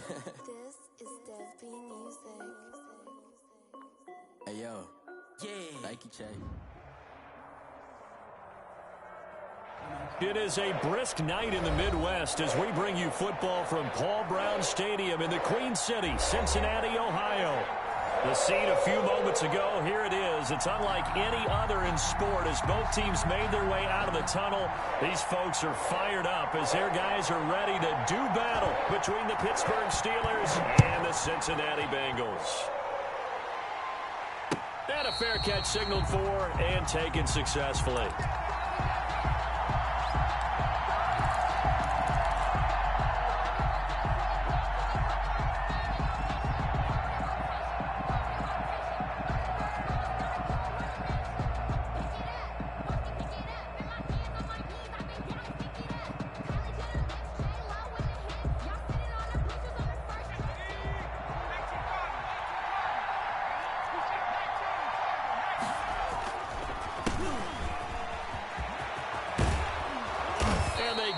This is Dev B Music. Hey yo, yeah, Nike check. It is a brisk night in the Midwest as we bring you football from Paul Brown Stadium in the Queen City, Cincinnati, Ohio. The scene a few moments ago, here it is. It's unlike any other in sport as both teams made their way out of the tunnel. These folks are fired up as their guys are ready to do battle between the Pittsburgh Steelers and the Cincinnati Bengals. And a fair catch signaled for and taken successfully.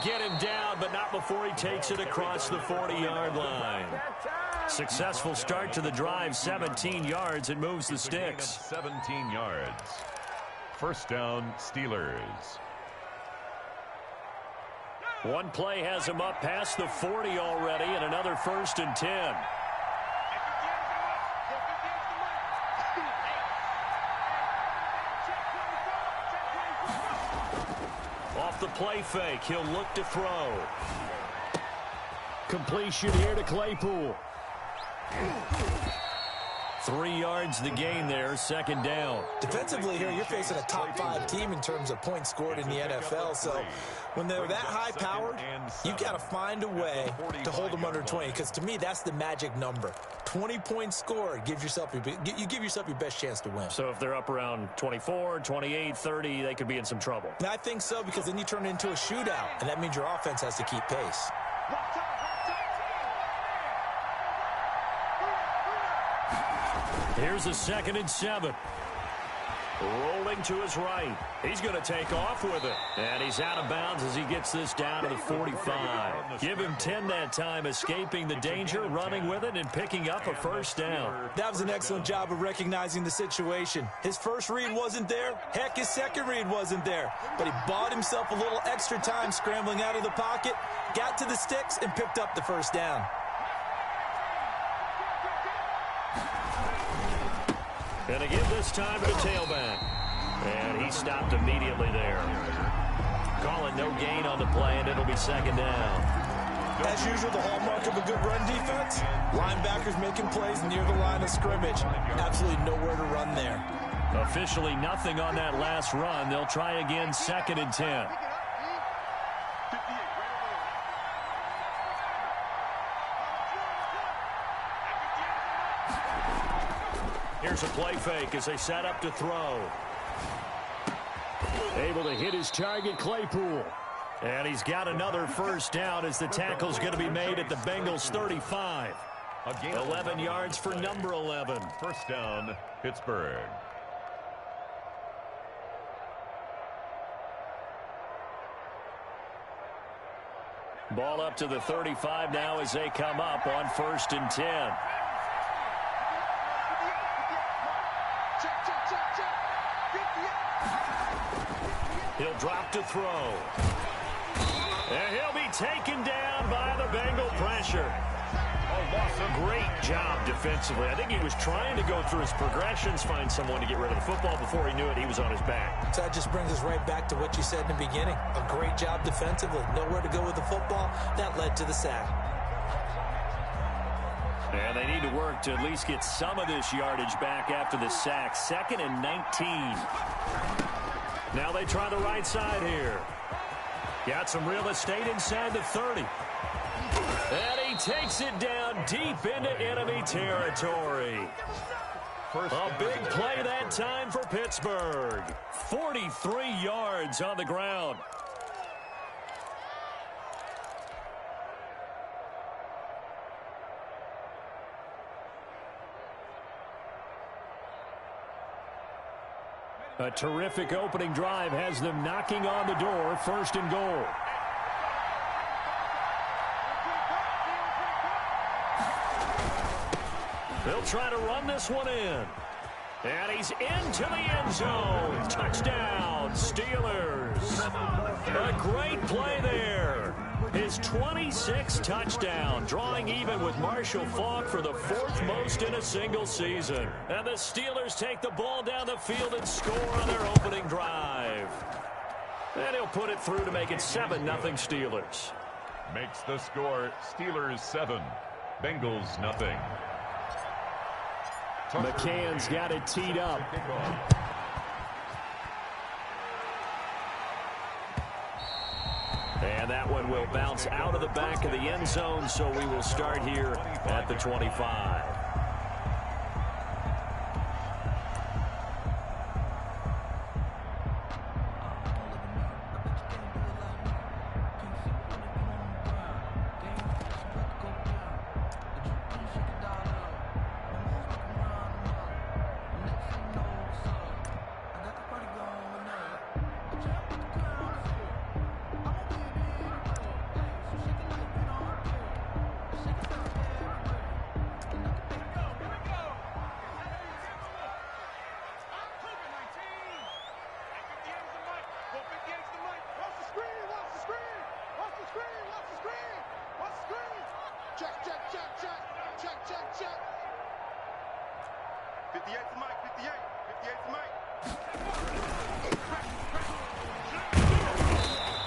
Get him down, but not before he takes it across the 40-yard line. Successful start to the drive, 17 yards, and moves the sticks. 17 yards. First down, Steelers. One play has him up past the 40 already, and another 1st and 10. Off the play fake, he'll look to throw. Completion here to Claypool. 3 yards the gain there, 2nd down. Defensively here, you're facing a top 5 team in terms of points scored in the NFL. So when they're that high-powered, you've got to find a way to hold them under 20. Because to me, that's the magic number. 20 points scored, you give yourself your best chance to win. So if they're up around 24, 28, 30, they could be in some trouble. And I think so, because then you turn it into a shootout, and that means your offense has to keep pace. Here's a 2nd and 7. Rolling to his right. He's going to take off with it. And he's out of bounds as he gets this down to the 45. Give him 10 that time, escaping the danger, running with it, and picking up a 1st down. That was an excellent job of recognizing the situation. His first read wasn't there. Heck, his second read wasn't there. But he bought himself a little extra time scrambling out of the pocket, got to the sticks, and picked up the 1st down. And again this time to the tailback. And he stopped immediately there. Calling no gain on the play, and it'll be 2nd down. As usual, the hallmark of a good run defense, linebackers making plays near the line of scrimmage. Absolutely nowhere to run there. Officially nothing on that last run. They'll try again, 2nd and 10. Here's a play fake as they set up to throw. Able to hit his target, Claypool. And he's got another 1st down as the tackle's going to be made at the Bengals' 35. 11 yards for number 11. 1st down, Pittsburgh. Ball up to the 35 now as they come up on 1st and 10. He'll drop to throw. And he'll be taken down by the Bengal pressure. Great job defensively. I think he was trying to go through his progressions, find someone to get rid of the football. Before he knew it, he was on his back. So that just brings us right back to what you said in the beginning. A great job defensively. Nowhere to go with the football. That led to the sack. And they need to work to at least get some of this yardage back after the sack. 2nd and 19. Now they try the right side here. Got some real estate inside the 30. And he takes it down deep into enemy territory. A big play that time for Pittsburgh. 43 yards on the ground. A terrific opening drive has them knocking on the door. 1st and goal. They'll try to run this one in. And he's into the end zone. Touchdown, Steelers. A great play there. His 26th touchdown, drawing even with Marshall Faulk for the 4th most in a single season. And the Steelers take the ball down the field and score on their opening drive. And he'll put it through to make it 7-0 Steelers. Makes the score Steelers 7, Bengals nothing. McCann's got it teed up. And that one will bounce out of the back of the end zone, so we will start here at the 25.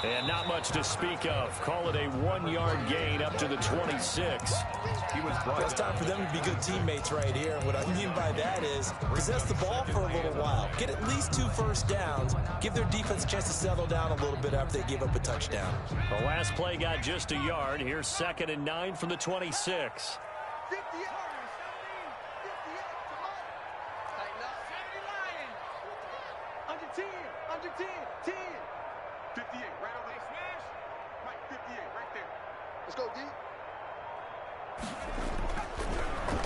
And not much to speak of. Call it a 1-yard gain up to the 26. It's time for them to be good teammates right here. And what I mean by that is possess the ball for a little while. Get at least 2 first downs. Give their defense a chance to settle down a little bit after they give up a touchdown. The last play got just a yard. Here's 2nd and 9 from the 26.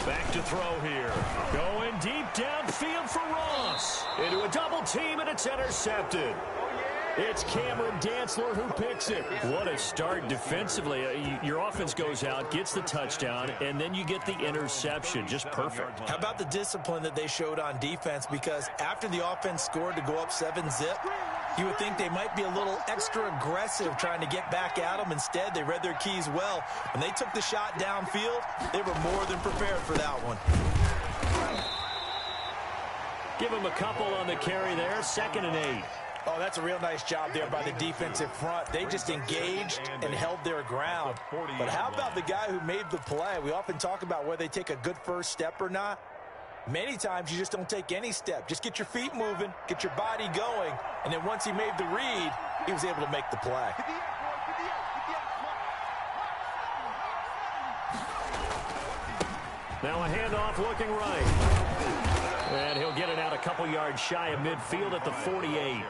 Back to throw here. Going deep downfield for Ross. Into a double team, and it's intercepted. It's Cameron Dantzler who picks it. What a start defensively. Your offense goes out, gets the touchdown, and then you get the interception. Just perfect. How about the discipline that they showed on defense? Because after the offense scored to go up 7-zip, you would think they might be a little extra aggressive trying to get back at them. Instead, they read their keys well. When they took the shot downfield, they were more than prepared for that one. Give them a couple on the carry there. 2nd and 8. Oh, that's a real nice job there by the defensive front. They just engaged and held their ground. But how about the guy who made the play? We often talk about whether they take a good first step or not. Many times you just don't take any step. Just get your feet moving, get your body going, and then once he made the read, he was able to make the play. Now a handoff looking right. And he'll get it out a couple yards shy of midfield at the 48.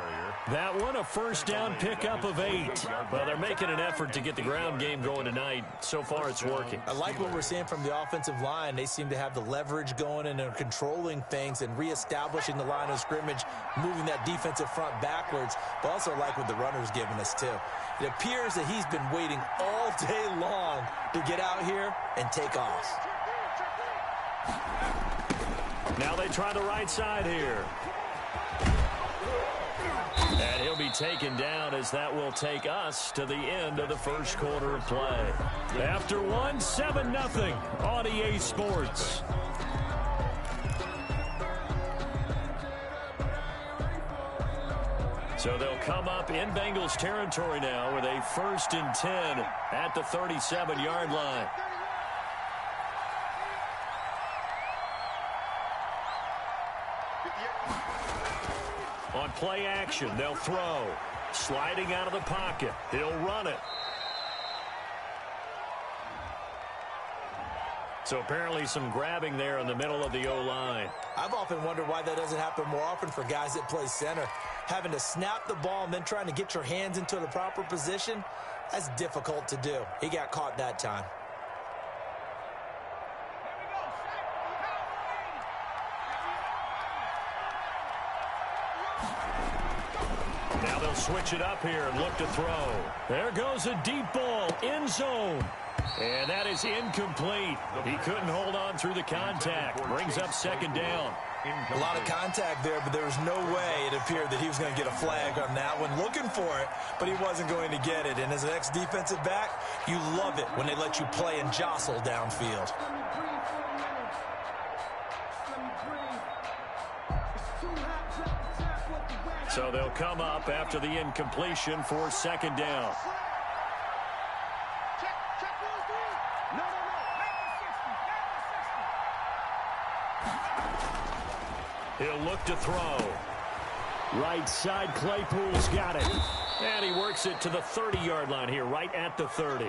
That one, a first down pickup of 8. Well, they're making an effort to get the ground game going tonight. So far, it's working. I like what we're seeing from the offensive line. They seem to have the leverage going and are controlling things and reestablishing the line of scrimmage, moving that defensive front backwards. But also like what the runner's giving us, too. It appears that he's been waiting all day long to get out here and take off. Now they try the right side here. And he'll be taken down as that will take us to the end of the first quarter of play. After one, 7-0 on EA Sports. So they'll come up in Bengals territory now with a 1st and 10 at the 37-yard line. On play action, they'll throw. Sliding out of the pocket. He'll run it. So apparently some grabbing there in the middle of the O-line. I've often wondered why that doesn't happen more often for guys that play center. Having to snap the ball and then trying to get your hands into the proper position, that's difficult to do. He got caught that time. Now they'll switch it up here and look to throw. There goes a deep ball, end zone. And that is incomplete. He couldn't hold on through the contact. Brings up second down. A lot of contact there, but there was no way it appeared that he was going to get a flag on that one. Looking for it, but he wasn't going to get it. And as an ex-defensive back, you love it when they let you play and jostle downfield. So they'll come up after the incompletion for second down. He'll look to throw. Right side, Claypool's got it. And he works it to the 30-yard line here, right at the 30.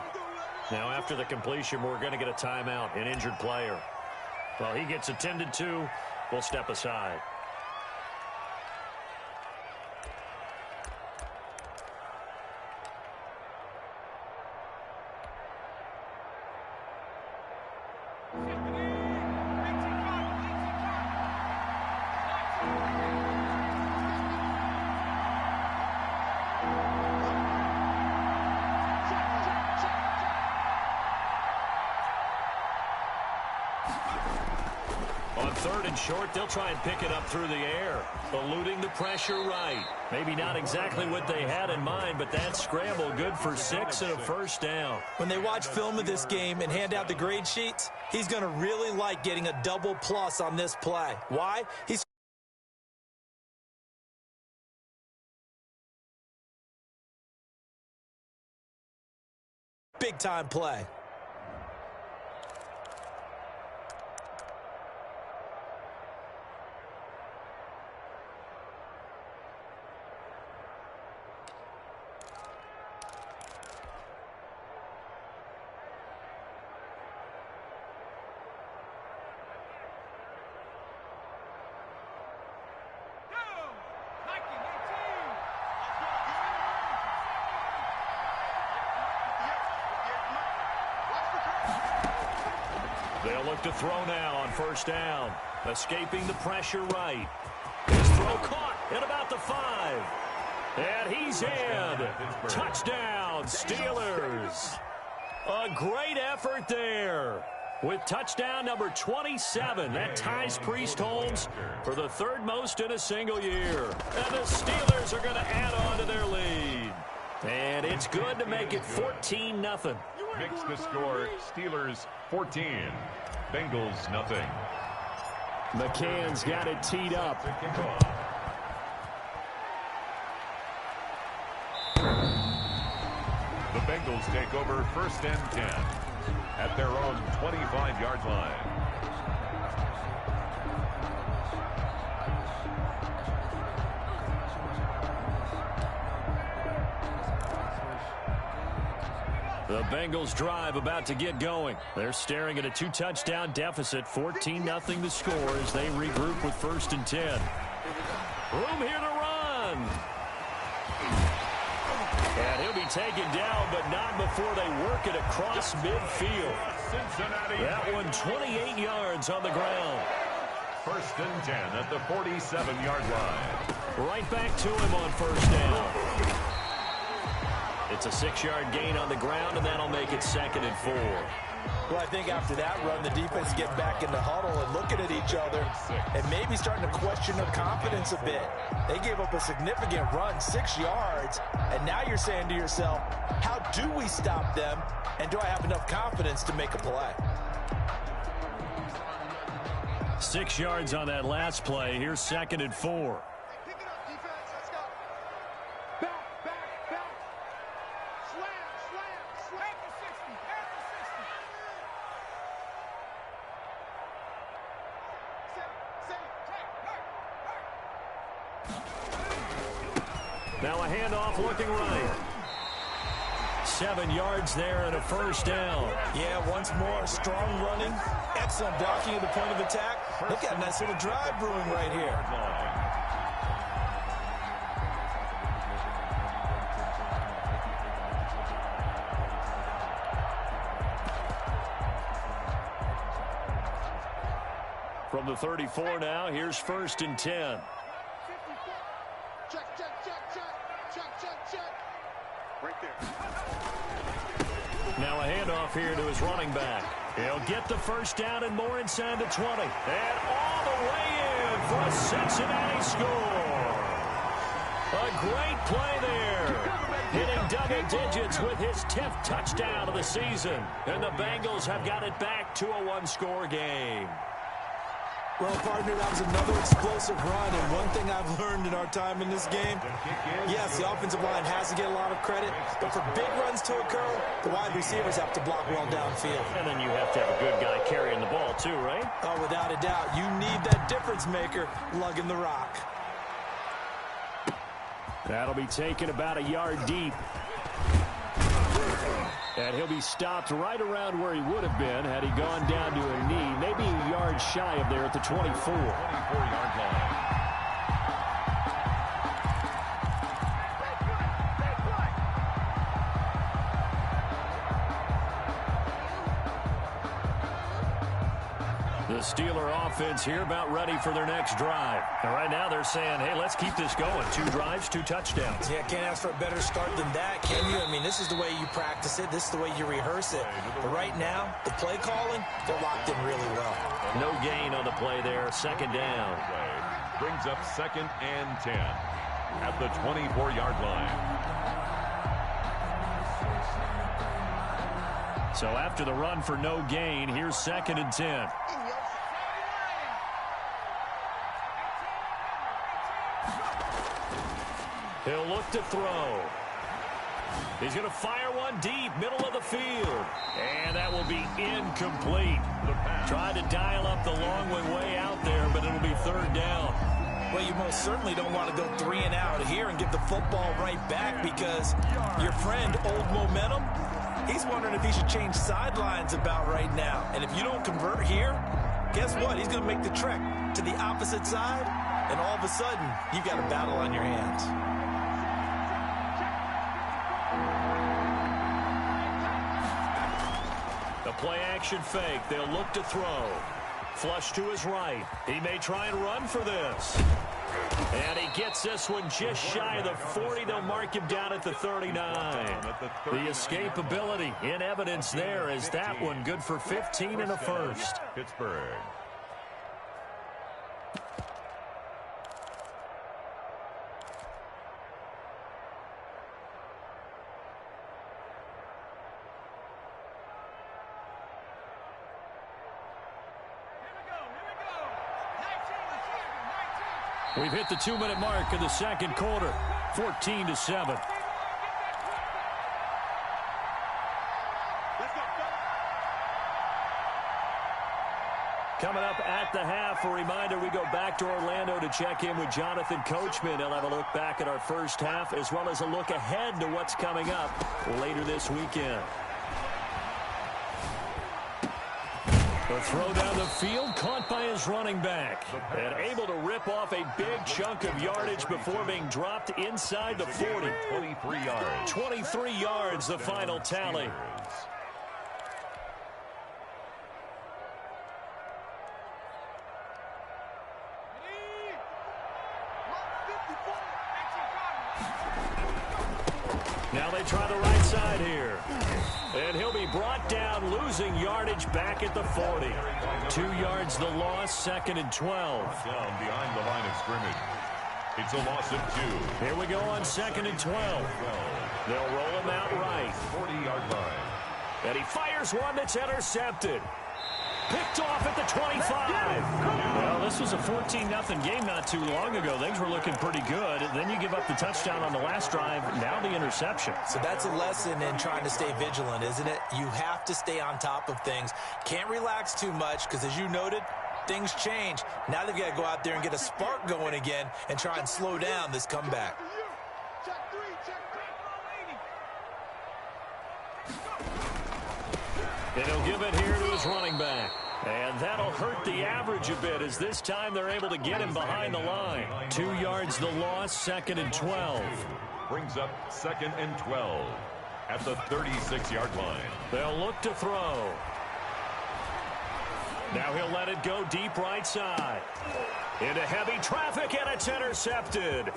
Now, after the completion, we're going to get a timeout, an injured player. Well, he gets attended to. We'll step aside. Third and short, they'll try and pick it up through the air, eluding the pressure right. Maybe not exactly what they had in mind, but that scramble good for 6 and a first down. When they watch film of this game and hand out the grade sheets, he's going to really like getting a double plus on this play. Why? He's big-time play. They'll look to throw now on first down. Escaping the pressure right. His throw caught at about the 5. And he's in. Touchdown, Steelers. A great effort there. With touchdown number 27, that ties Priest-Holmes for the third most in a single year. And the Steelers are going to add on to their lead. And it's good to make it 14-0. Makes the score Steelers 14, Bengals nothing. McCann's got it teed up. The Bengals take over first and 10 at their own 25-yard line. The Bengals drive about to get going. They're staring at a 2-touchdown deficit, 14-0 the score as they regroup with first and 10. Room here to run. And he'll be taken down, but not before they work it across midfield. That one 28 yards on the ground. First and 10 at the 47-yard line. Right back to him on first down. It's a 6-yard gain on the ground, and that'll make it second and 4. Well, I think after that run, the defense get back in the huddle and looking at each other and maybe starting to question their confidence a bit. They gave up a significant run, 6 yards, and now you're saying to yourself, how do we stop them, and do I have enough confidence to make a play? 6 yards on that last play. Here's second and 4. Now a handoff looking right. 7 yards there and a first down. Yeah, once more, strong running, excellent blocking at the point of attack. Look at a nice little drive brewing right here. From the 34 now, here's first and 10. Now a handoff here to his running back. He'll get the first down and more inside the 20. And all the way in for a Cincinnati score. A great play there. Hitting double digits with his 10th touchdown of the season. And the Bengals have got it back to a one-score game. Well, partner, that was another explosive run, and one thing I've learned in our time in this game, yes, the offensive line has to get a lot of credit, but for big runs to occur, the wide receivers have to block well downfield. And then you have to have a good guy carrying the ball too, right? Oh, without a doubt. You need that difference maker lugging the rock. That'll be taken about a yard deep. And he'll be stopped right around where he would have been had he gone down to a knee, maybe a yard shy of there at the 24. 24-yard line. The Steeler offense here about ready for their next drive. And right now they're saying, hey, let's keep this going. 2 drives, 2 touchdowns. Yeah, can't ask for a better start than that, can you? I mean, this is the way you practice it. This is the way you rehearse it. But right now, the play calling, they're locked in really well. No gain on the play there. Second down. Brings up 2nd and 10 at the 24-yard line. So after the run for no gain, here's 2nd and 10. He'll look to throw. He's going to fire one deep, middle of the field. And that will be incomplete. Tried to dial up the long way out there, but it'll be 3rd down. Well, you most certainly don't want to go 3 and out here and give the football right back because your friend, Old Momentum, he's wondering if he should change sidelines about right now. And if you don't convert here, guess what? He's going to make the trek to the opposite side, and all of a sudden, you've got a battle on your hands. The play-action fake. They'll look to throw. Flush to his right. He may try and run for this. And he gets this one just shy of the 40. They'll mark him down at the 39. The escapability in evidence there is that one good for 15 and a first. Pittsburgh. We've hit the 2-minute mark of the second quarter, 14-7. Coming up at the half, a reminder, we go back to Orlando to check in with Jonathan Coachman. He'll have a look back at our first half as well as a look ahead to what's coming up later this weekend. The throw down the field, caught by his running back. And able to rip off a big chunk of yardage before being dropped inside the 40. 23 yards. 23 yards, the final tally. Now they try the right side here. And he'll be brought down, losing yardage back at the 40. 2 yards the loss, 2nd and 12. Down behind the line of scrimmage. It's a loss of 2. Here we go on 2nd and 12. They'll roll him out right. 40-yard line. And he fires one that's intercepted. Picked off at the 25. Well, this was a 14-0 game not too long ago. Things were looking pretty good. Then you give up the touchdown on the last drive. Now the interception. So that's a lesson in trying to stay vigilant, isn't it? You have to stay on top of things. Can't relax too much because, as you noted, things change. Now they've got to go out there and get a spark going again and try and slow down this comeback. And he'll give it here to his running back. And that'll hurt the average a bit as this time they're able to get him behind the line. 2 yards the loss, 2nd and 12. Brings up 2nd and 12 at the 36-yard line. They'll look to throw. Now he'll let it go deep right side. Into heavy traffic, and it's intercepted.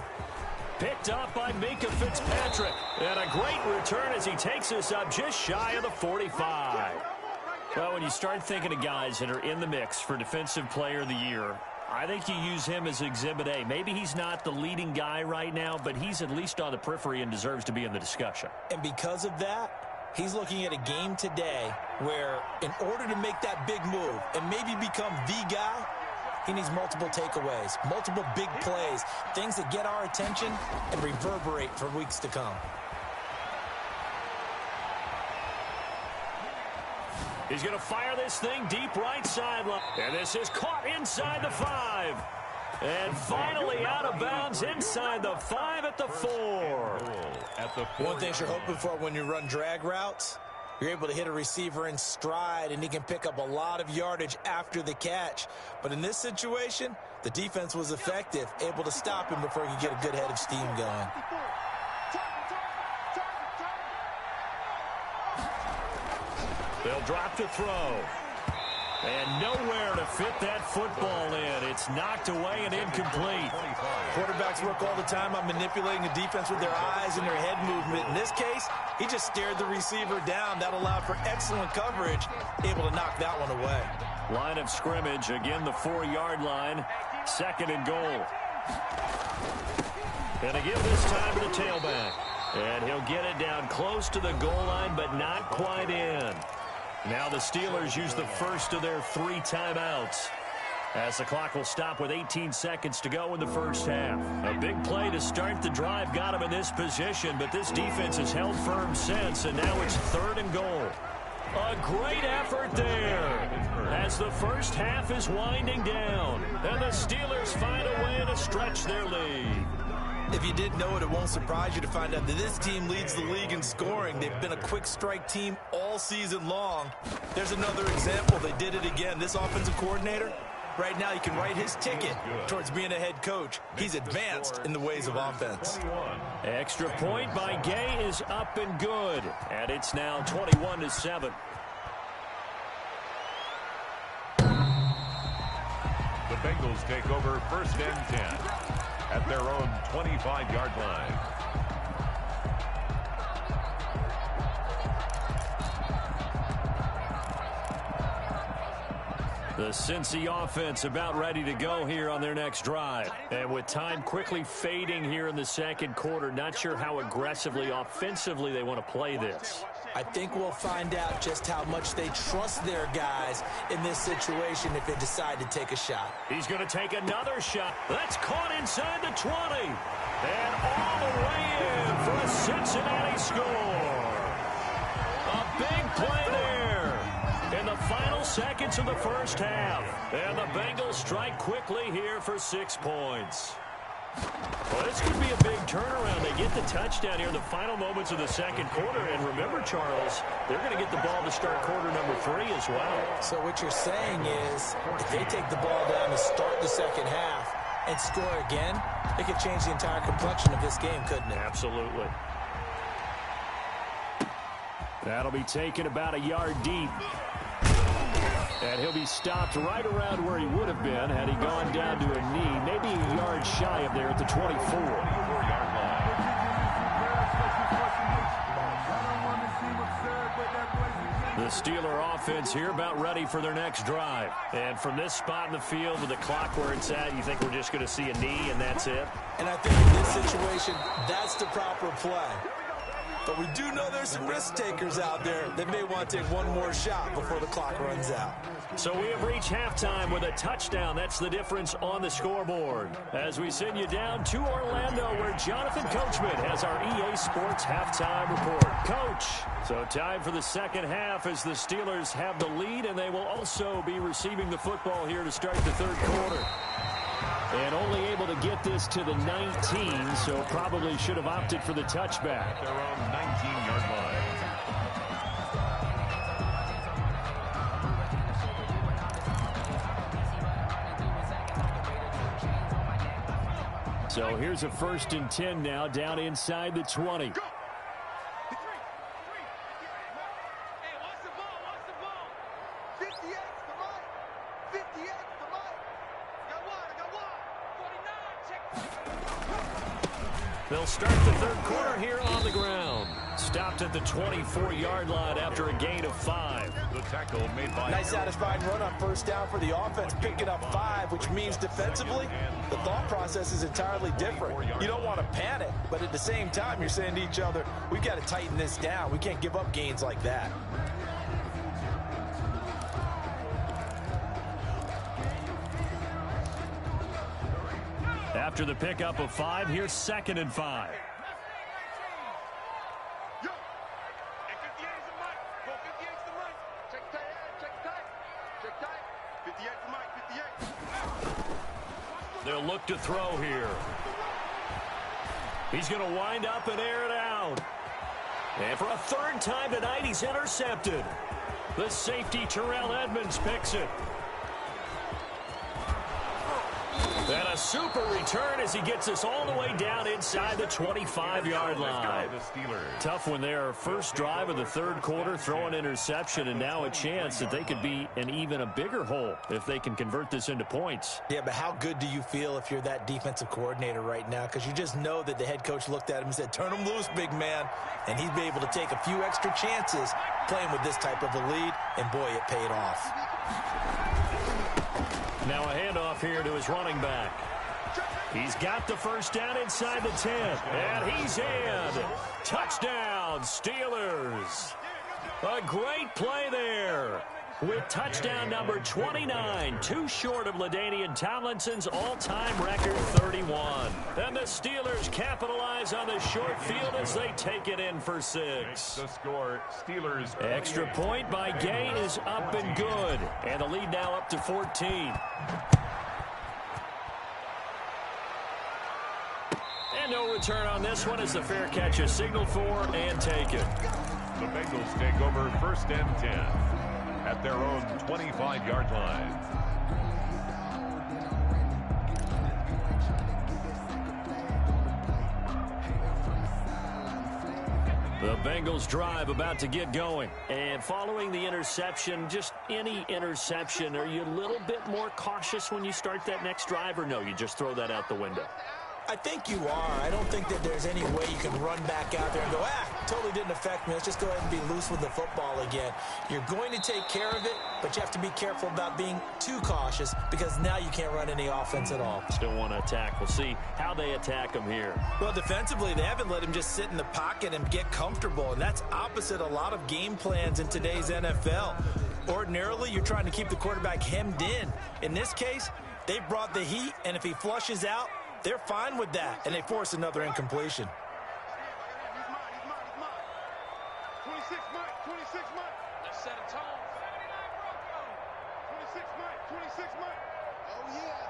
Picked off by Minka Fitzpatrick. And a great return as he takes us up just shy of the 45. Well, when you start thinking of guys that are in the mix for Defensive Player of the Year, I think you use him as Exhibit A. Maybe he's not the leading guy right now, but he's at least on the periphery and deserves to be in the discussion. And because of that, he's looking at a game today where in order to make that big move and maybe become the guy, he needs multiple takeaways, multiple big plays, things that get our attention and reverberate for weeks to come. He's going to fire this thing deep right sideline. And this is caught inside the 5. And finally out of bounds inside the 5 at the 4. One thing you're hoping for when you run drag routes, you're able to hit a receiver in stride, and he can pick up a lot of yardage after the catch. But in this situation, the defense was effective, able to stop him before he could get a good head of steam going. They'll drop to throw. And nowhere to fit that football in. It's knocked away and incomplete. Quarterbacks work all the time on manipulating the defense with their eyes and their head movement. In this case, he just stared the receiver down. That allowed for excellent coverage, able to knock that one away. Line of scrimmage, again the 4-yard line. 2nd and goal. And again this time to the tailback. And he'll get it down close to the goal line, but not quite in. Now the Steelers use the first of their 3 timeouts, as the clock will stop with 18 seconds to go in the first half. A big play to start the drive got him in this position, but this defense has held firm since, and now it's 3rd and goal. A great effort there as the first half is winding down, and the Steelers find a way to stretch their lead. If you didn't know it, it won't surprise you to find out that this team leads the league in scoring. They've been a quick strike team all season long. There's another example. They did it again. This offensive coordinator, right now he can write his ticket towards being a head coach. He's advanced in the ways of offense. Extra point by Gay is up and good, and it's now 21-7. The Bengals take over 1st and 10. At their own 25-yard line. The Cincy offense about ready to go here on their next drive. And with time quickly fading here in the 2nd quarter, not sure how aggressively, offensively they want to play this. I think we'll find out just how much they trust their guys in this situation if they decide to take a shot. He's going to take another shot. That's caught inside the 20. And all the way in for a Cincinnati score. A big play there in the final seconds of the first half. And the Bengals strike quickly here for 6 points. Well, this could be a big turnaround. They get the touchdown here in the final moments of the 2nd quarter. And remember, Charles, they're going to get the ball to start quarter number 3 as well. So what you're saying is if they take the ball down to start the 2nd half and score again, it could change the entire complexion of this game, couldn't it? Absolutely. That'll be taken about a yard deep. And he'll be stopped right around where he would have been had he gone down to a knee, maybe a yard shy of there at the 24. The Steeler offense here about ready for their next drive. And from this spot in the field with the clock where it's at, you think we're just going to see a knee and that's it? And I think in this situation, that's the proper play. But we do know there's some risk takers out there that may want to take one more shot before the clock runs out. So we have reached halftime with a touchdown. That's the difference on the scoreboard. As we send you down to Orlando, where Jonathan Coachman has our EA Sports halftime report. Coach, so time for the 2nd half as the Steelers have the lead, and they will also be receiving the football here to start the 3rd quarter. And only able to get this to the 19, so probably should have opted for the touchback. Their own 19-yard line. So here's a 1st and 10 now, down inside the 20. They'll start the third quarter here on the ground. Stopped at the 24-yard line after a gain of 5. The tackle made by nice satisfying run on first down for the offense, picking up 5, which means defensively, the thought process is entirely different. You don't want to panic, but at the same time, you're saying to each other, we've got to tighten this down. We can't give up gains like that. After the pickup of 5, here's 2nd and 5. They'll look to throw here. He's going to wind up and air it out. And for a third time tonight, he's intercepted. The safety, Terrell Edmonds, picks it. And a super return as he gets us all the way down inside the 25-yard line. Tough when they're first drive of the third quarter, throw an interception, and now a chance that they could be in even a bigger hole if they can convert this into points. Yeah, but how good do you feel if you're that defensive coordinator right now? Because you just know that the head coach looked at him and said, turn him loose, big man. And he'd be able to take a few extra chances playing with this type of a lead, and boy, it paid off. Now a handoff here to his running back. He's got the first down inside the 10. And he's in. Touchdown, Steelers. A great play there. With touchdown number 29, too short of LaDainian Tomlinson's all-time record 31. And the Steelers capitalize on the short field as they take it in for 6. The score, Steelers. Extra point by Gay is up and good. And the lead now up to 14. And no return on this one as the fair catch is signaled for and taken. The Bengals take over 1st and 10 at their own 25-yard line. The Bengals drive about to get going. And following the interception, just any interception, are you a little bit more cautious when you start that next drive, or no, you just throw that out the window? I think you are. I don't think that there's any way you can run back out there and go, totally didn't affect me. Let's just go ahead and be loose with the football again. You're going to take care of it, but you have to be careful about being too cautious because now you can't run any offense at all. Still want to attack. We'll see how they attack him here. Well, defensively, they haven't let him just sit in the pocket and get comfortable, and that's opposite a lot of game plans in today's NFL. Ordinarily, you're trying to keep the quarterback hemmed in. In this case, they brought the heat, and if he flushes out, they're fine with that, and they force another incompletion. 26 Mike. Let's set a tone. 26 Mike. Oh, yeah.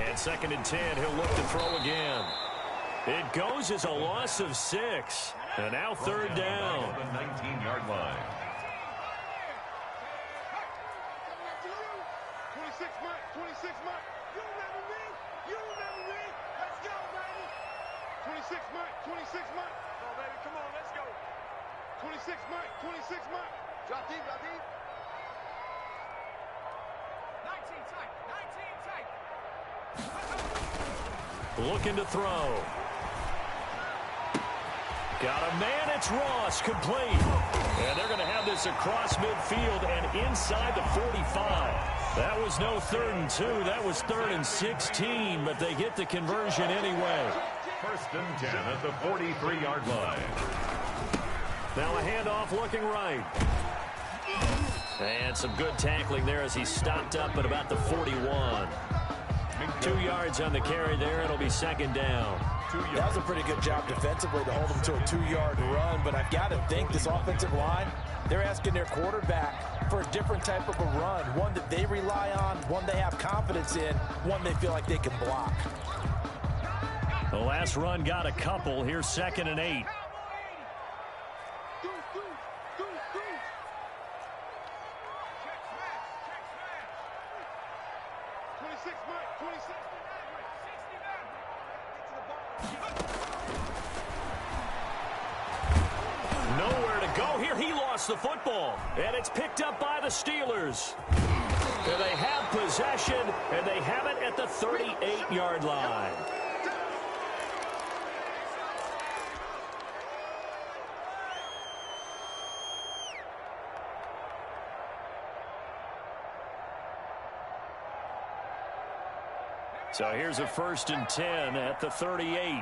And 2nd and 10, he'll look to throw again. It goes as a loss of 6. And now 3rd down. The 19-yard line. 26 Mike. You remember me? Let's go, baby. 26 Mike. Come on, baby. Come on, let's go. 26 Mike. Drop deep. 19 tight. Looking to throw. Got a man, it's Ross, complete. And they're going to have this across midfield and inside the 45. That was no 3rd and 2. That was 3rd and 16, but they get the conversion anyway. 1st and 10 at the 43-yard line. Now a handoff looking right. And some good tackling there as he stopped up at about the 41. 2 yards on the carry there. It'll be 2nd down. That was a pretty good job defensively to hold him to a 2-yard run, but I've got to think this offensive line, they're asking their quarterback for a different type of a run, one that they rely on, one they have confidence in, one they feel like they can block. The last run got a couple. Here's 2nd and 8. Nowhere to go here. He lost the football, and it's picked up by the Steelers. And they have possession, and they have it at the 38-yard line. So here's a 1st and 10 at the 38.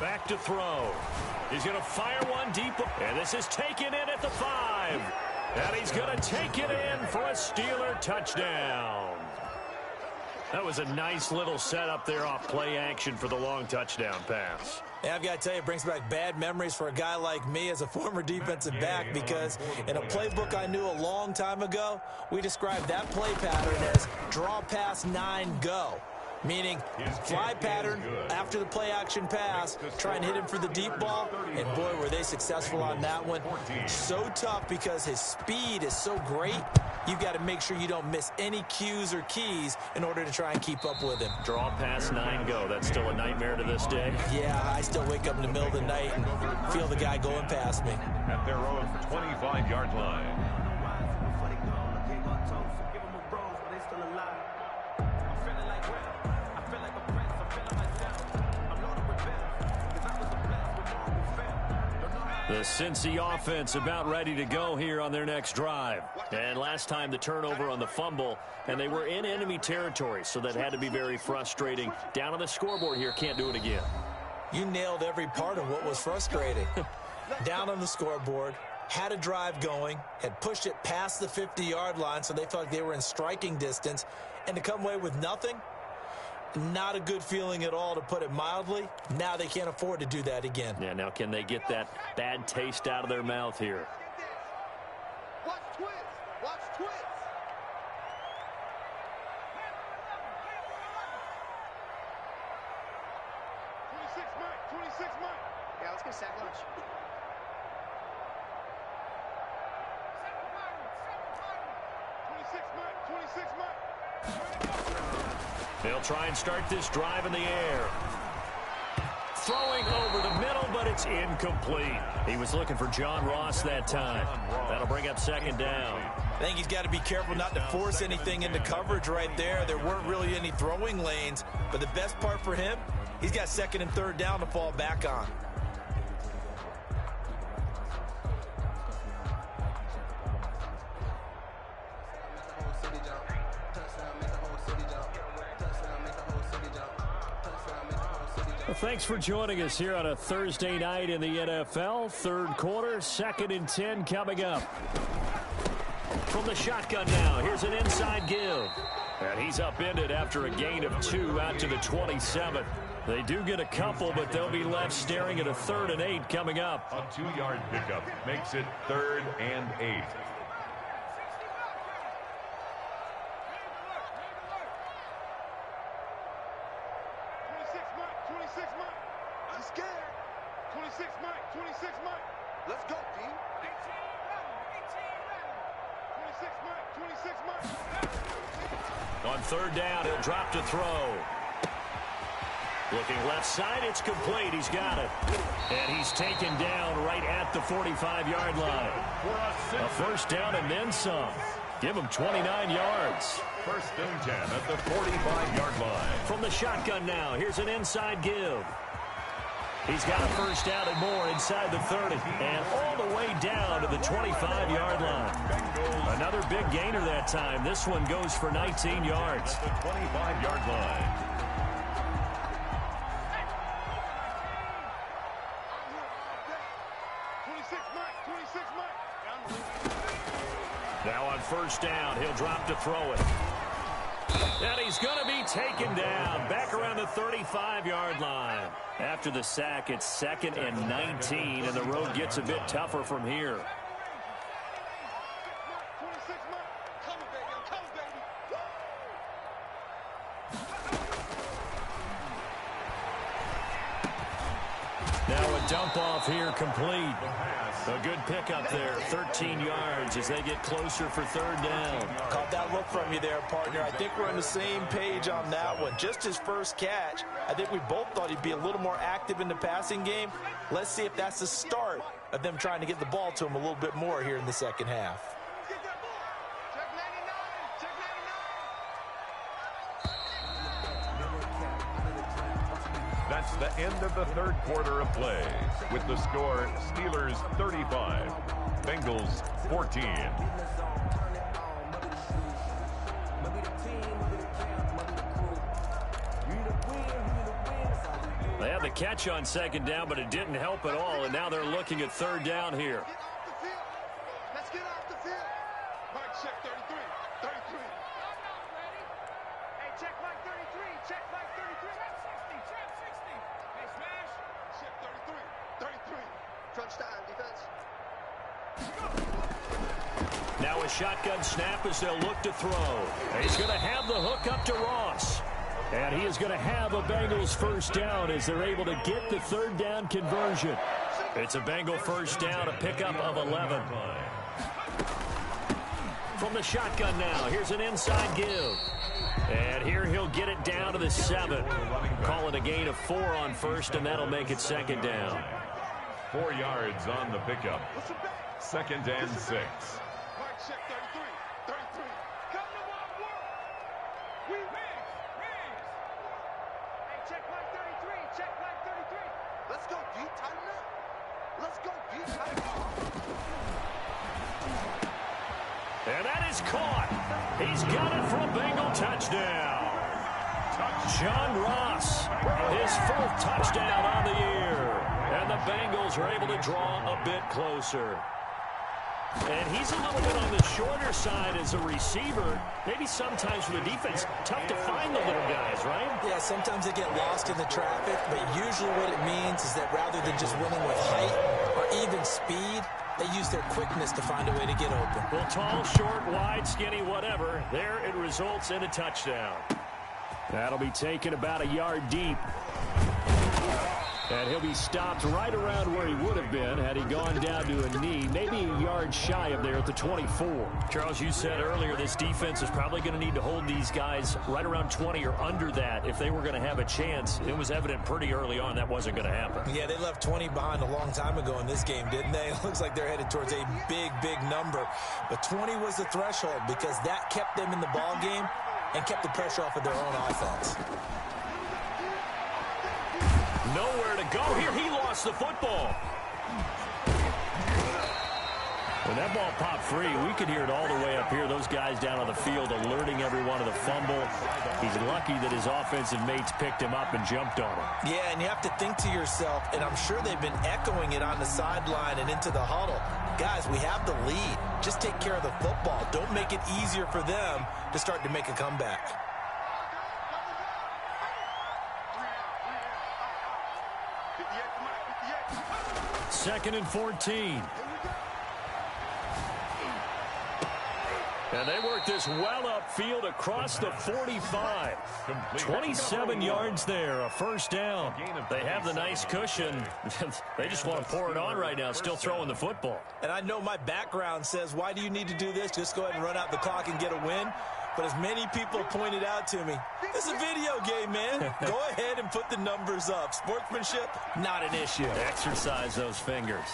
Back to throw. He's going to fire one deep. And this is taken in at the 5. And he's going to take it in for a Steeler touchdown. That was a nice little setup there off play action for the long touchdown pass. Yeah, I've got to tell you, it brings back bad memories for a guy like me as a former defensive back, because in a playbook I knew a long time ago, we described that play pattern as draw pass 9 go. Meaning fly pattern after the play action pass, try and hit him for the deep ball, and boy, were they successful on that one. So tough because his speed is so great, you've got to make sure you don't miss any cues or keys in order to try and keep up with him. Draw pass 9 go. That's still a nightmare to this day. Yeah, I still wake up in the middle of the night and feel the guy going past me. At their own 25-yard line. The Cincy offense about ready to go here on their next drive. And last time the turnover on the fumble, and they were in enemy territory, so that had to be very frustrating. Down on the scoreboard here, can't do it again. You nailed every part of what was frustrating. Down on the scoreboard, had a drive going, had pushed it past the 50-yard line, so they felt like they were in striking distance, and to come away with nothing, not a good feeling at all, to put it mildly. Now they can't afford to do that again. Yeah, now can they get that bad taste out of their mouth here? Watch twist. Watch twist. Yeah, let's get a sack lunch. They'll try and start this drive in the air. Throwing over the middle, but it's incomplete. He was looking for John Ross that time. That'll bring up 2nd down. I think he's got to be careful not to force anything into coverage right there. There weren't really any throwing lanes, but the best part for him, he's got 2nd and 3rd down to fall back on. Well, thanks for joining us here on a Thursday night in the NFL. 3rd quarter, 2nd and 10 coming up. From the shotgun now, here's an inside give. And he's upended after a gain of 2 out to the 27. They do get a couple, but they'll be left staring at a 3rd and 8 coming up. A 2-yard pickup makes it 3rd and 8. I'm scared. 26 Mike. Let's go, D. 26 Mike. On 3rd down, he'll drop to throw. Looking left side, it's complete. He's got it. And he's taken down right at the 45-yard line. A 1st down and then some. Give him 29 yards. 1st and 10 at the 45-yard line. From the shotgun now, here's an inside give. He's got a 1st down and more inside the 30. And all the way down to the 25-yard line. Another big gainer that time. This one goes for 19 yards. At the 25-yard line. Now on 1st down, he'll drop to throw it. And he's going to be taken down back around the 35-yard line. After the sack, it's 2nd and 19, and the road gets a bit tougher from here. Now a dump off here complete. A good pickup there, 13 yards as they get closer for third down. Caught that look from you there, partner. I think we're on the same page on that one. Just his first catch, I think we both thought he'd be a little more active in the passing game. Let's see if that's the start of them trying to get the ball to him a little bit more here in the second half. That's the end of the third quarter of play. With the score, Steelers 35, Bengals 14. They had the catch on second down, but it didn't help at all, and now they're looking at third down here. Let's get off the field. Mike, check 33. 33. Hey, check Mike 33. Check Mike 33. Check 60. Check 60. Hey, smash. Check 33. 33. Crunch time, defense. Now a shotgun snap as they'll look to throw. He's going to have the hook up to Ross. And he is going to have a Bengals first down as they're able to get the third down conversion. It's a Bengal first down, a pickup of 11. From the shotgun now, here's an inside give. And here he'll get it down to the 7. Call it a gain of 4 on first, and that'll make it second down. 4 yards on the pickup. Second and 6. Mike, check 33. 33. Come to my work. We win. Hey, check Mike 33. Check Mike 33. Let's go deep, tighten up. Let's go deep, tighten up. And that is caught. He's got it for a Bengal touchdown. John Ross, his 4th touchdown on the year. And the Bengals are able to draw a bit closer. And he's a little bit on the shorter side as a receiver. Maybe sometimes for the defense, tough to find the little guys, right? Yeah, sometimes they get lost in the traffic, but usually what it means is that rather than just winning with height or even speed, they use their quickness to find a way to get open. Well, tall, short, wide, skinny, whatever. There it results in a touchdown. That'll be taken about a yard deep. And he'll be stopped right around where he would have been had he gone down to a knee, maybe a yard shy of there at the 24. Charles, you said earlier this defense is probably going to need to hold these guys right around 20 or under that if they were going to have a chance. It was evident pretty early on that wasn't going to happen. Yeah, they left 20 behind a long time ago in this game, didn't they? It looks like they're headed towards a big, big number. But 20 was the threshold because that kept them in the ball game and kept the pressure off of their own offense. Nowhere to go here. He lost the football. When that ball popped free, we could hear it all the way up here. Those guys down on the field alerting everyone of the fumble. He's lucky that his offensive mates picked him up and jumped on him. Yeah, and you have to think to yourself, and I'm sure they've been echoing it on the sideline and into the huddle. Guys, we have the lead. Just take care of the football. Don't make it easier for them to start to make a comeback. Second and 14. And they work this well upfield across the 45. 27 yards there, a first down. They have the nice cushion. They just want to pour it on right now, still throwing the football. And I know my background says, why do you need to do this? Just go ahead and run out the clock and get a win. But as many people pointed out to me, it's a video game, man. Go ahead and put the numbers up. Sportsmanship, not an issue. Exercise those fingers.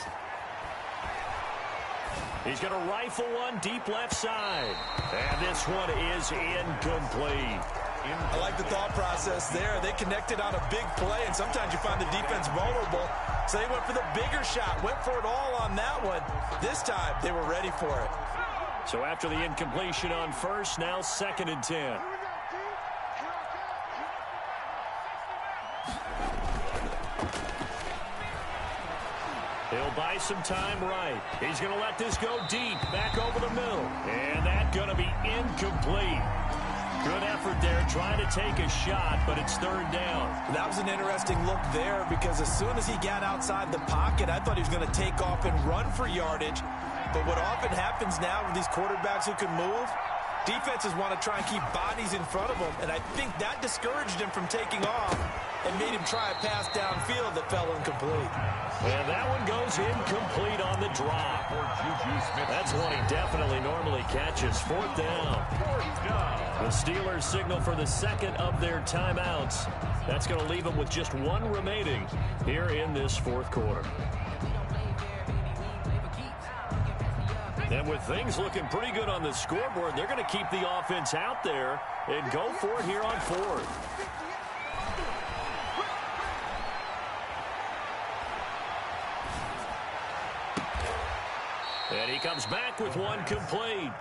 He's going to rifle one deep left side. And this one is incomplete. I like the thought process there. They connected on a big play, and sometimes you find the defense vulnerable. So they went for the bigger shot, went for it all on that one. This time, they were ready for it. So after the incompletion on first, now second and 10. He'll buy some time right. He's going to let this go deep, back over the middle. And that's going to be incomplete. Good effort there, trying to take a shot, but it's third down. That was an interesting look there because as soon as he got outside the pocket, I thought he was going to take off and run for yardage. But what often happens now with these quarterbacks who can move, defenses want to try and keep bodies in front of them, and I think that discouraged him from taking off. and made him try a pass downfield that fell incomplete. And that one goes incomplete on the drop. That's one he definitely normally catches. Fourth down. The Steelers signal for the second of their timeouts. That's going to leave them with just one remaining here in this fourth quarter. And with things looking pretty good on the scoreboard, they're going to keep the offense out there and go for it here on fourth. And he comes back with one complete.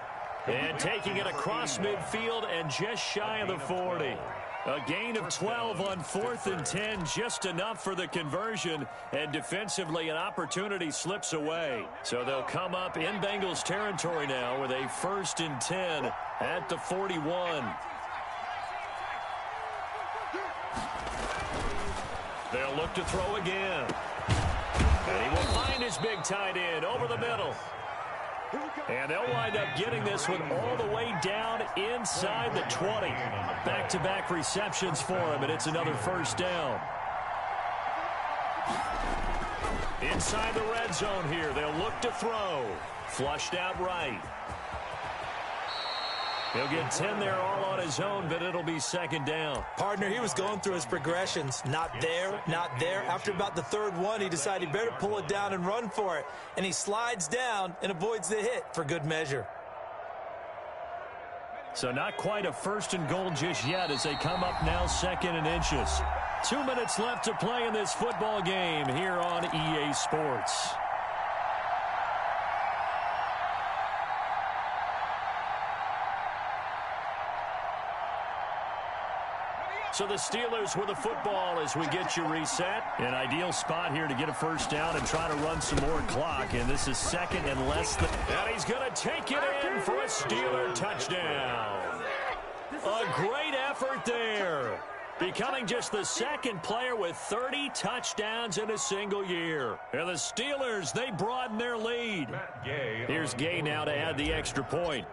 And taking it across midfield and just shy of the 40. A gain of 12 on 4th and 10, just enough for the conversion. And defensively, an opportunity slips away. So they'll come up in Bengals territory now with a 1st and 10 at the 41. They'll look to throw again. And he will find his big tight end over the middle. And they'll wind up getting this one all the way down inside the 20. Back-to-back receptions for him, and it's another first down. Inside the red zone here, they'll look to throw. Flushed out right. He'll get 10 there all on his own, but it'll be second down. Partner, he was going through his progressions. Not there, not there. After about the third one, he decided he better pull it down and run for it. And he slides down and avoids the hit for good measure. So not quite a 1st and goal just yet as they come up now 2nd and inches. 2 minutes left to play in this football game here on EA Sports. So the Steelers with the football as we get you reset. An ideal spot here to get a first down and try to run some more clock. And this is 2nd and less than. And he's going to take it in for a Steeler touchdown. A great effort there. Becoming just the 2nd player with 30 touchdowns in a single year. And the Steelers, they broaden their lead. Here's Gay now to add the extra point.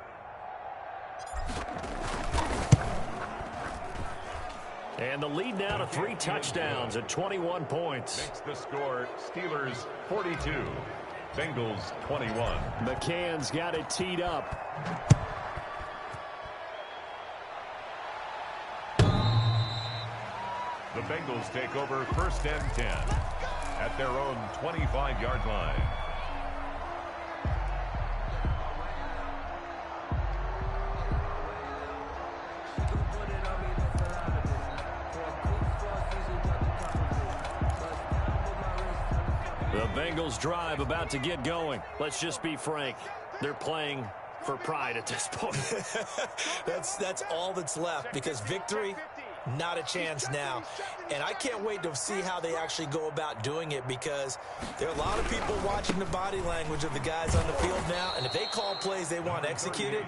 And the lead now to 3 touchdowns at 21 points. Makes the score Steelers 42, Bengals 21. McCann's got it teed up. The Bengals take over 1st and 10 at their own 25-yard line. The Bengals drive about to get going. Let's just be frank. They're playing for pride at this point. That's all that's left because victory, not a chance now. And I can't wait to see how they actually go about doing it because there are a lot of people watching the body language of the guys on the field now. And if they call plays they want executed,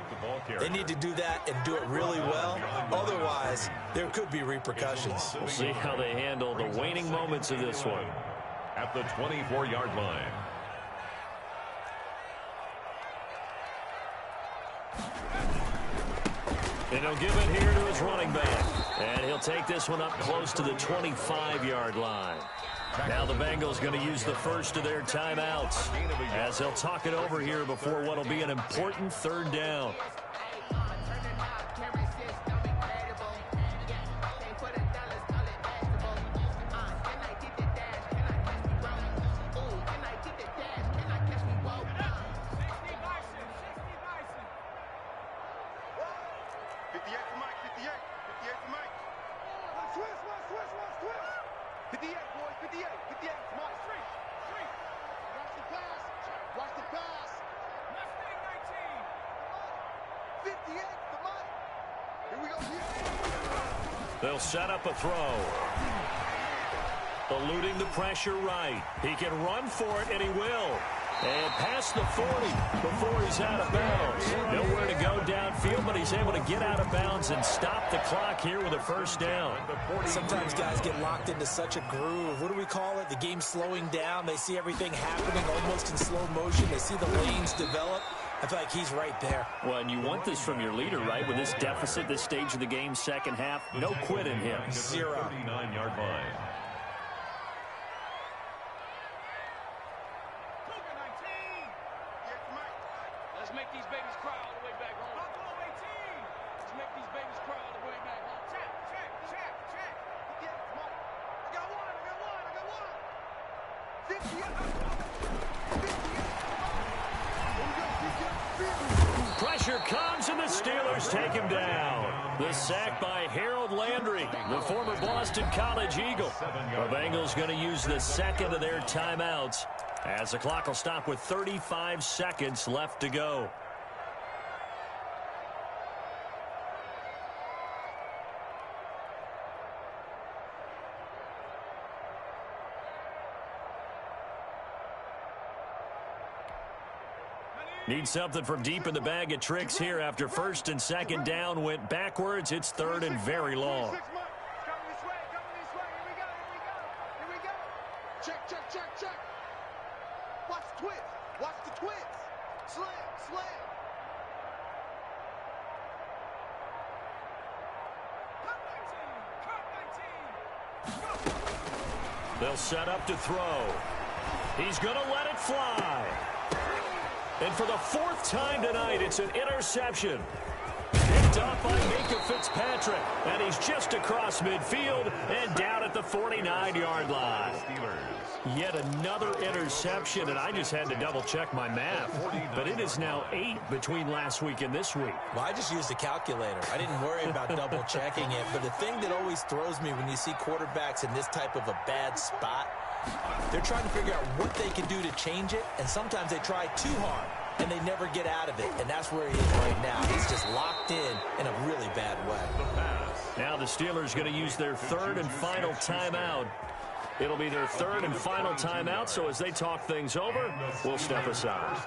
they need to do that and do it really well. Otherwise, there could be repercussions. We'll see how they handle the waning moments of this one. At the 24-yard line. And he'll give it here to his running back. And he'll take this one up close to the 25-yard line. Now the Bengals going to use the first of their timeouts as they'll talk it over here before what will be an important 3rd down. They'll set up a throw. Eluding the pressure right. He can run for it, and he will. And past the 40 before he's out of bounds. Nowhere to go downfield, but he's able to get out of bounds and stop the clock here with a first down. Sometimes guys get locked into such a groove. What do we call it? The game's slowing down. They see everything happening almost in slow motion. They see the lanes develop. I feel like he's right there. Well, and you want this from your leader, right? With this deficit, this stage of the game, second half, no quit in him. 0. 39-yard line. Let's make these babies cry all the way back home. Let's make these babies cry all the way back home. Check. Yeah, Mike. I got one. Pressure comes, and the Steelers take him down. The sack by Harold Landry, the former Boston College Eagle. The Bengals going to use the second of their timeouts, as the clock will stop with 35 seconds left to go. Need something from deep in the bag of tricks here after first and second down went backwards. It's third and very long. Coming this way. Here we go. Check. Watch the twist. Slam. They'll set up to throw. He's going to let it fly. And for the fourth time tonight, it's an interception. Picked off by Minka Fitzpatrick. And he's just across midfield and down at the 49-yard line. Yet another interception, and I just had to double-check my math. But it is now 8 between last week and this week. Well, I just used a calculator. I didn't worry about double-checking it. But the thing that always throws me when you see quarterbacks in this type of a bad spot, they're trying to figure out what they can do to change it, and sometimes they try too hard, and they never get out of it, and that's where he is right now. He's just locked in a really bad way. Now the Steelers going to use their third and final timeout. It'll be their third and final timeout, so as they talk things over, we'll step aside.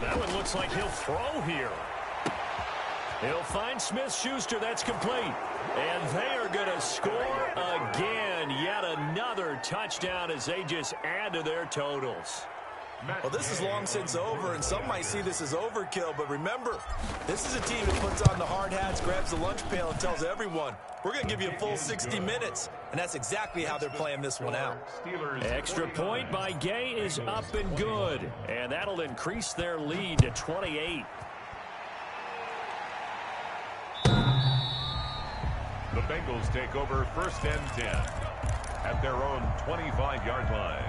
That one looks like he'll throw here. He'll find Smith-Schuster. That's complete. And they are going to score again. Yet another touchdown as they just add to their totals. Well, this is long since over, and some might see this as overkill. But remember, this is a team that puts on the hard hats, grabs the lunch pail, and tells everyone, we're going to give you a full 60 minutes. And that's exactly how they're playing this one out. Extra point by Gay is up and good. And that'll increase their lead to 28. The Bengals take over first and 10 at their own 25-yard line.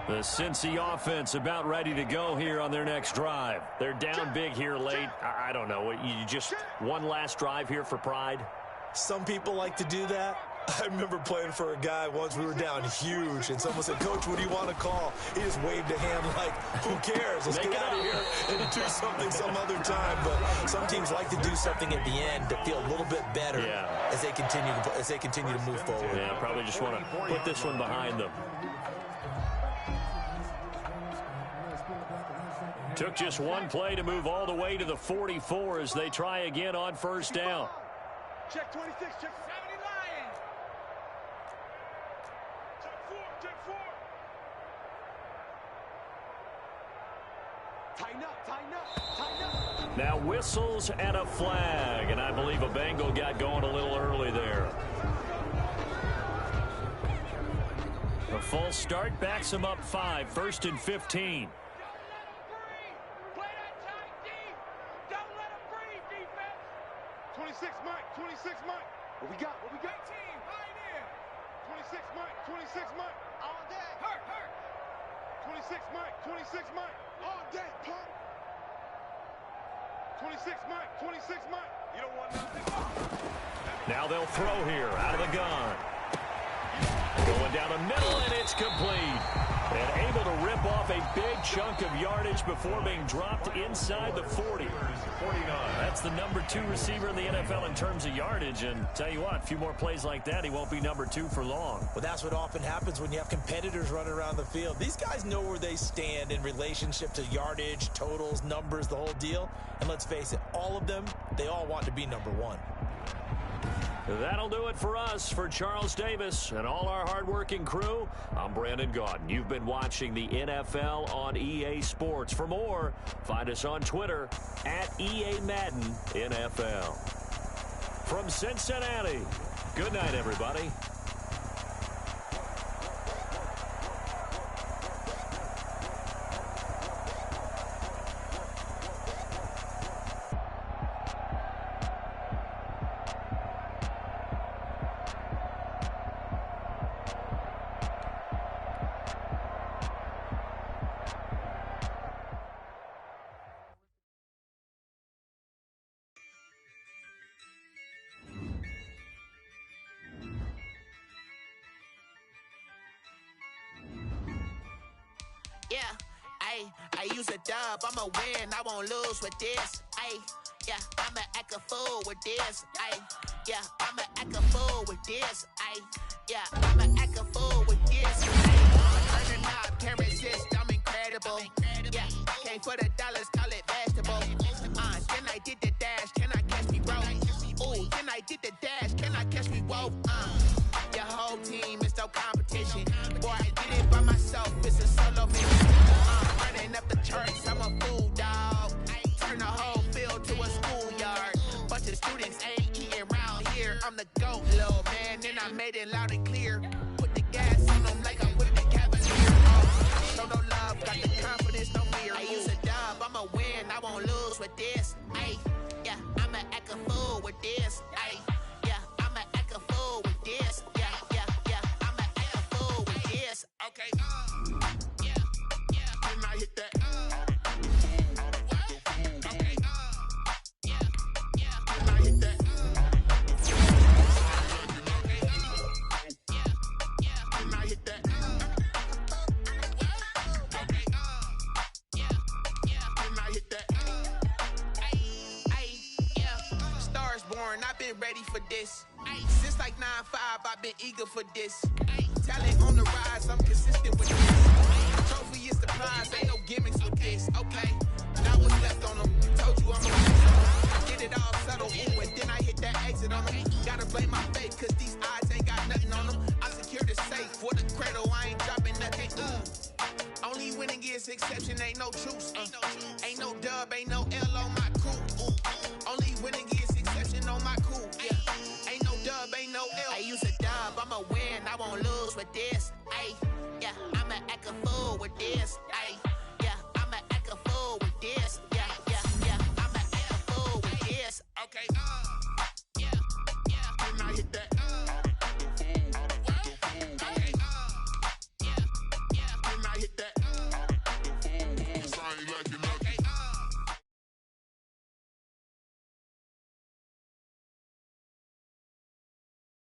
The Cincy offense about ready to go here on their next drive. They're down big here late. I don't know. You just one last drive here for pride? Some people like to do that. I remember playing for a guy once. We were down huge, and someone said, Coach, what do you want to call? He just waved a hand like, who cares? Let's get out of here and do something some other time. But some teams like to do something at the end to feel a little bit better as they continue to move forward. Yeah, probably just want to put this one behind them. Took just one play to move all the way to the 44 as they try again on first down. Check 26, check 70 Lions. Check 4. Tighten up. Now whistles and a flag, and I believe a Bengal got going a little early there. A full start backs him up 5, first and 15. 26 Mike. What we got? 18, pioneer. 26 Mike. All day. Hurt. 26 Mike. All day, pump. 26 Mike. You don't want nothing. Now they'll throw here out of the gun. Going down the middle, and it's complete. And able to rip off a big chunk of yardage before being dropped inside the 40. 49. That's the number 2 receiver in the NFL in terms of yardage. And tell you what, a few more plays like that, he won't be number 2 for long. Well, that's what often happens when you have competitors running around the field. These guys know where they stand in relationship to yardage, totals, numbers, the whole deal. And let's face it, all of them, they all want to be number 1. That'll do it for us. For Charles Davis and all our hardworking crew, I'm Brandon Gaudin. You've been watching the NFL on EA Sports. For more, find us on Twitter at EA Madden NFL. From Cincinnati, good night, everybody. Yeah, I use a dub, I'ma win, I won't lose with this. Yeah, I'ma act a fool with this. Yeah, I'ma act a fool with this. Yeah, I'ma act a fool with this. Turn the knob, can't resist, I'm incredible. Yeah, came for the dollars, call it vegetable. Then I did the dash, can I catch me, bro? Ooh, then I did the dash, can I catch me, whoa? Your whole team is no competition. Boy, I did it by myself, it's a solo mission. Running up the charts, I'm a fool, dog. Turn the whole field to a schoolyard. Bunch of students ain't eating around here. I'm the GOAT, little man, and I made it loud and clear. Put the gas on them like I'm with the Cavalier. Show no love, got the confidence, no fear. I use a dub, I'ma win, I won't lose with this. Yeah, I'ma act a fool with this. Yeah, I'ma act a fool with this. Yeah, I'ma act a fool with this. Okay, yeah, and I hit that. Okay, yeah, and I hit that. Yeah, and I hit that. Okay, yeah, and I hit that. Yeah, stars born, I've been ready for this. Since like 9-5, I've been eager for this. Talent on the rise, I'm consistent with this. Trophy is the prize, ain't no gimmicks with this. Okay, now what's left on them? Told you I'm a get it all settled, ooh, and then I hit that exit on them. Gotta blame my fate, cause these odds ain't got nothing on them. I secure the safe for the cradle, I ain't dropping nothing. Only winning is exception, ain't no truce. Ain't no dub, ain't no L on my crew. Only winning is exception on my crew. Yeah, ain't no dub, ain't no L. I use a dub, I'ma win, I won't lose with this. Yeah, I'ma act a fool with this.